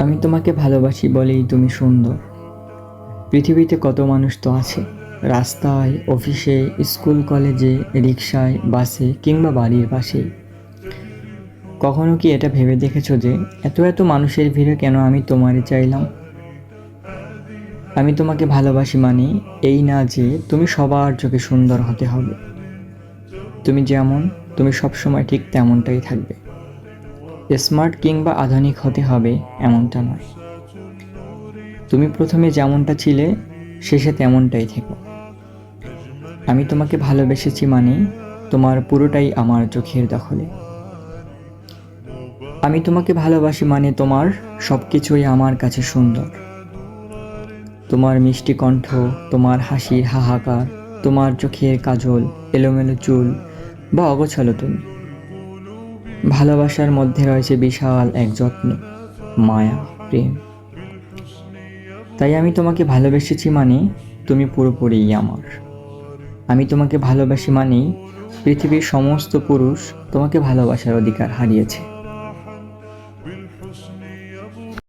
আমি তোমাকে ভালোবাসি বলেই তুমি সুন্দর। পৃথিবীতে কত মানুষ তো আছে, রাস্তায়, অফিসে, স্কুল, কলেজে, রিকশায়, বাসে কিংবা বাড়ির পাশেই। কখনো কি এটা ভেবে দেখেছো যে এত এত মানুষের ভিড়ে কেন আমি তোমারই চাইলাম? আমি তোমাকে ভালোবাসি মানে এই না যে তুমি সবার চোখে সুন্দর হতে হবে। তুমি যেমন, তুমি সবসময় ঠিক তেমনটাই থাকবে। স্মার্ট কিংবা আধুনিক হতে হবে এমনটা নয়। তুমি প্রথমে যেমনটা ছিলে, শেষে তেমনটাই থেকো। আমি তোমাকে ভালোবেসেছি মানে তোমার পুরোটাই আমার চোখের দখলে। আমি তোমাকে ভালোবাসি মানে তোমার সবকিছুই আমার কাছে সুন্দর। তোমার মিষ্টি কণ্ঠ, তোমার হাসির হাহাকার, তোমার চোখের কাজল, এলোমেলো চুল বা অগোছালো তুমি। ভালোবাসার মধ্যে রয়েছে বিশাল এক যত্ন, মায়া, প্রেম। তাই আমি তোমাকে ভালোবেসেছি মানে তুমি পুরোপুরিই আমার। আমি তোমাকে ভালোবাসি মানেই পৃথিবীর সমস্ত পুরুষ তোমাকে ভালোবাসার অধিকার হারিয়েছে।